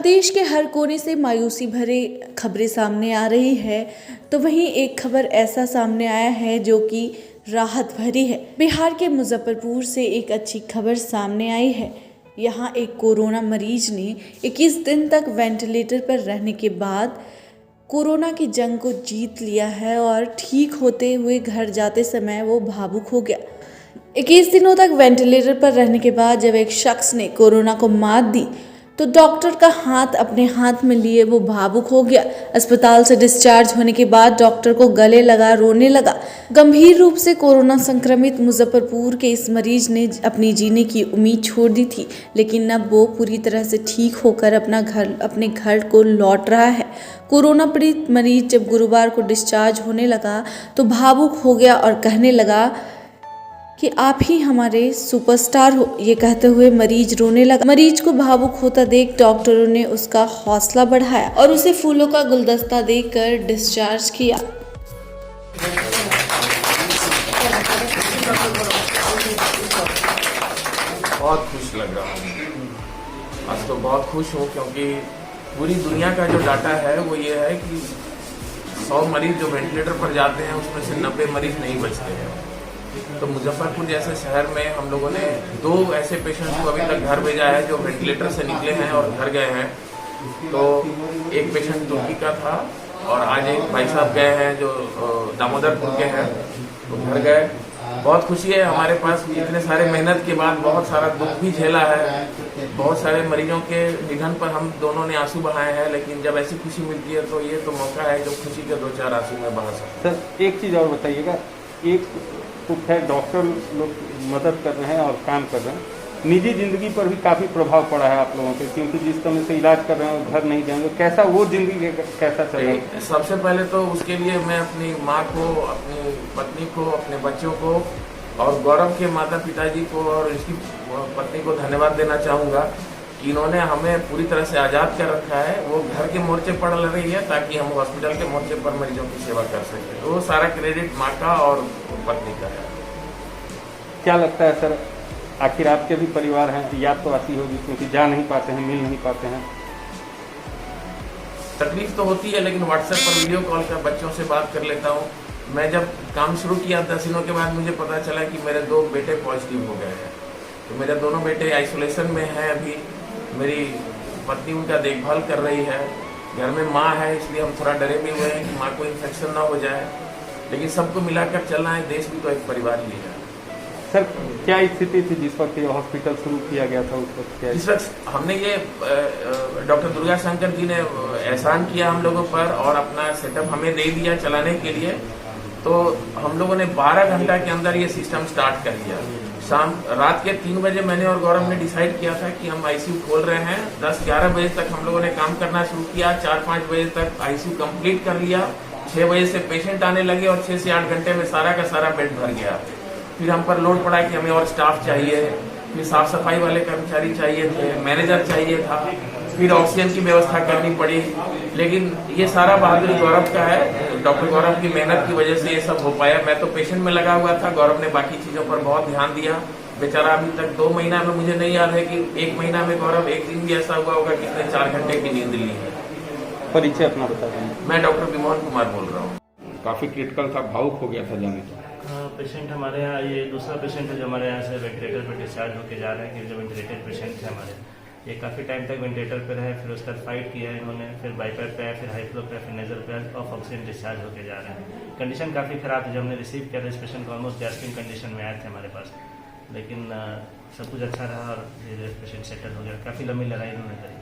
प्रदेश के हर कोने से मायूसी भरे खबरें सामने आ रही है, तो वहीं एक खबर ऐसा सामने आया है जो कि राहत भरी है। बिहार के मुजफ्फरपुर से एक अच्छी खबर सामने आई है। यहाँ एक कोरोना मरीज ने 21 दिन तक वेंटिलेटर पर रहने के बाद कोरोना की जंग को जीत लिया है और ठीक होते हुए घर जाते समय वो भावुक हो गया। 21 दिनों तक वेंटिलेटर पर रहने के बाद जब एक शख्स ने कोरोना को मात दी तो डॉक्टर का हाथ अपने हाथ में लिए वो भावुक हो गया। अस्पताल से डिस्चार्ज होने के बाद डॉक्टर को गले लगा रोने लगा। गंभीर रूप से कोरोना संक्रमित मुजफ्फरपुर के इस मरीज ने अपनी जीने की उम्मीद छोड़ दी थी, लेकिन अब वो पूरी तरह से ठीक होकर अपने घर को लौट रहा है। कोरोना पीड़ित मरीज जब गुरुवार को डिस्चार्ज होने लगा तो भावुक हो गया और कहने लगा कि आप ही हमारे सुपरस्टार हो। ये कहते हुए मरीज रोने लगा। मरीज को भावुक होता देख डॉक्टरों ने उसका हौसला बढ़ाया और उसे फूलों का गुलदस्ता देकर डिस्चार्ज किया। बहुत खुश लग रहा हूँ आज, तो बहुत खुश हूँ क्योंकि पूरी दुनिया का जो डाटा है वो ये है कि 100 मरीज जो वेंटिलेटर पर जाते हैं उसमें से 90 मरीज नहीं बचते हैं। तो मुजफ्फरपुर जैसे शहर में हम लोगों ने 2 ऐसे पेशेंट्स को अभी तक घर भेजा है जो वेंटिलेटर से निकले हैं और घर गए हैं। तो एक पेशेंट तुर्की का था और आज एक भाई साहब गए हैं जो दामोदरपुर के हैं, तो घर गए। बहुत खुशी है हमारे पास, इतने सारे मेहनत के बाद बहुत सारा दुख भी झेला है। बहुत सारे मरीजों के निधन पर हम दोनों ने आंसू बहाए हैं, लेकिन जब ऐसी खुशी मिलती है तो ये तो मौका है जो खुशी के 2-4 आंसू में बहा सकते। सर एक चीज़ और बताइएगा, एक तो खैर डॉक्टर लोग मदद कर रहे हैं और काम कर रहे हैं, निजी जिंदगी पर भी काफ़ी प्रभाव पड़ा है आप लोगों के, क्योंकि जिस समय से इलाज कर रहे हैं घर नहीं जाएंगे, कैसा वो जिंदगी कैसा चल रहा है? सबसे पहले तो उसके लिए मैं अपनी माँ को, अपनी पत्नी को, अपने बच्चों को और गौरव के माता पिताजी को और इसकी पत्नी को धन्यवाद देना चाहूँगा कि इन्होंने हमें पूरी तरह से आज़ाद कर रखा है। वो घर के मोर्चे पर लड़ रही है ताकि हम हॉस्पिटल के मोर्चे पर मरीजों की सेवा कर सकें। तो वो सारा क्रेडिट माँ का और पत्नी का है। क्या लगता है सर, आखिर आपके भी परिवार हैं, याद तो आती होगी क्योंकि जा नहीं पाते हैं, मिल नहीं पाते हैं। तकलीफ तो होती है, लेकिन व्हाट्सएप पर वीडियो कॉल कर बच्चों से बात कर लेता हूँ। मैं जब काम शुरू किया 10 दिनों के बाद मुझे पता चला कि मेरे 2 बेटे पॉजिटिव हो गए हैं। तो मेरे दोनों बेटे आइसोलेशन में हैं अभी। मेरी पत्नी उनका देखभाल कर रही है। घर में माँ है, इसलिए हम थोड़ा डरे भी हुए हैं कि माँ को इन्फेक्शन ना हो जाए, लेकिन सबको मिलाकर चलना है। देश भी तो एक परिवार ही है। सर क्या स्थिति थी जिस वक्त ये हॉस्पिटल शुरू किया गया था? उस वक्त क्या इस वक्त हमने ये डॉक्टर दुर्गा शंकर जी ने एहसान किया हम लोगों पर और अपना सेटअप हमें दे दिया चलाने के लिए। तो हम लोगों ने 12 घंटा के अंदर ये सिस्टम स्टार्ट कर दिया। रात के 3 बजे मैंने और गौरव ने डिसाइड किया था कि हम आईसीयू खोल रहे हैं। 10-11 बजे तक हम लोगों ने काम करना शुरू किया। 4-5 बजे तक आईसीयू कंप्लीट कर लिया। 6 बजे से पेशेंट आने लगे और 6 से 8 घंटे में सारा का सारा बेड भर गया। फिर हम पर लोड पड़ा कि हमें और स्टाफ चाहिए, फिर साफ सफाई वाले कर्मचारी चाहिए थे, मैनेजर चाहिए था, फिर ऑक्सीजन की व्यवस्था करनी पड़ी। लेकिन ये सारा बहादुरी गौरव का है। डॉक्टर गौरव की मेहनत की वजह से ये सब हो पाया। मैं तो पेशेंट में लगा हुआ था, गौरव ने बाकी चीजों पर बहुत ध्यान दिया। बेचारा अभी तक 2 महीना में मुझे नहीं याद है कि 1 महीना में गौरव एक दिन भी ऐसा हुआ होगा कि इसने 4 घंटे की नींद ली है। परिचय अपना बता दें। मैं डॉक्टर विमोहन कुमार बोल रहा हूँ। काफी क्रिटिकल था, भावुक हो गया था जाने तो। पेशेंट हमारे यहाँ ये दूसरा पेशेंट है जो हमारे यहाँ से वेंटिलेटर पर डिस्चार्ज होकर जा रहे हैं। कि जो वेंटिलेटर पेशेंट है हमारे, ये काफ़ी टाइम तक वेंटिलेटर पर है, फिर उसका फाइट किया है इन्होंने, फिर बाईपास पे है, फिर हाई फ्लो पे, फिर नेजल पे ऑफ ऑक्सीजन डिस्चार्ज होकर जा रहे हैं। कंडीशन काफ़ी ख़राब है। जब हमने रिसीव किया था इस पेशेंट को ऑलमोस्ट गैस्पिंग कंडीशन में आए थे हमारे पास, लेकिन सब कुछ अच्छा रहा और पेशेंट सेटल हो गया। काफ़ी लंबी लड़ाई इन्होंने करी।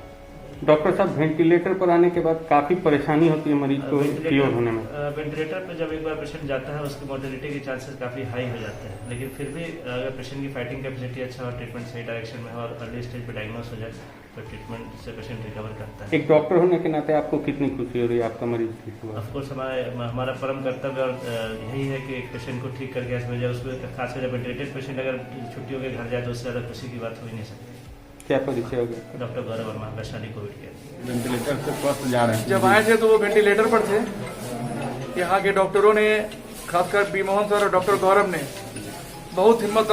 डॉक्टर साहब वेंटिलेटर पर आने के बाद काफ़ी परेशानी होती है मरीज को क्योर होने में। वेंटिलेटर पर जब एक बार पेशेंट जाता है उसकी मोर्टेलिटी के चांसेस काफ़ी हाई हो जाते हैं, लेकिन फिर भी अगर पेशेंट की फाइटिंग कैपेसिटी अच्छा और ट्रीटमेंट सही डायरेक्शन में और अर्ली स्टेज पर डायग्नोस हो जाए तो ट्रीटमेंट से पेशेंट रिकवर करता है। एक डॉक्टर होने के नाते आपको कितनी खुशी हो रही है आपका मरीज ठीक हुआ? ऑफकोर्स हमारा परम कर्तव्य और यही है कि एक पेशेंट को ठीक करके भेजा, उसको खासकर जब वेंटिलेटेड पेशेंट अगर छुट्टियों के घर जाए तो उससे ज़्यादा खुशी की बात हो ही नहीं सकती। क्या परिचय हो गया? Doctor Gaurav Verma, Vaishali Covid care. Ventilator से स्वस्थ जा रहे हैं। जब आए थे तो वो वेंटिलेटर पर थे। यहाँ के डॉक्टरों ने, खासकर विमोहन सर और डॉक्टर गौरव ने बहुत हिम्मत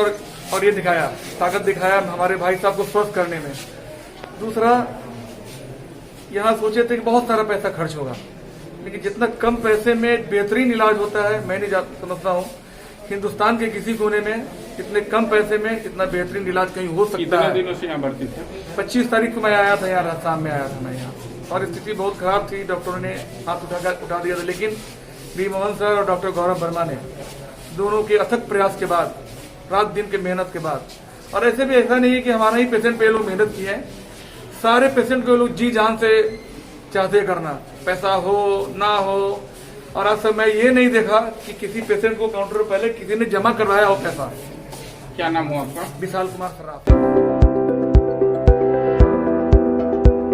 और ये दिखाया, ताकत दिखाया हमारे भाई साहब को स्वस्थ करने में। दूसरा, यहाँ सोचे थे कि बहुत सारा पैसा खर्च होगा, लेकिन जितना कम पैसे में बेहतरीन इलाज होता है, मैं नहीं समझता हूँ हिंदुस्तान के किसी कोने में इतने कम पैसे में इतना बेहतरीन इलाज कहीं हो सकता कितने है। दिनों से यहाँ भर्ती थे? 25 तारीख को मैं आया था यहाँ, शाम में आया था मैं यहाँ, और स्थिति बहुत खराब थी। डॉक्टरों ने हाथ उठा दिया था, लेकिन बी मोहन सर और डॉक्टर गौरव वर्मा ने दोनों के अथक प्रयास के बाद, रात दिन के मेहनत के बाद, और ऐसे भी ऐसा नहीं है कि हमारा ही पेशेंट पे लोग मेहनत की है, सारे पेशेंट को लोग जी जान से चाहते करना, पैसा हो ना हो। और आज तक मैं ये नहीं देखा कि किसी पेशेंट को काउंटर पर पहले किसी ने जमा करवाया हो पैसा। क्या नाम हुआ आपका? विशाल कुमार सराफ।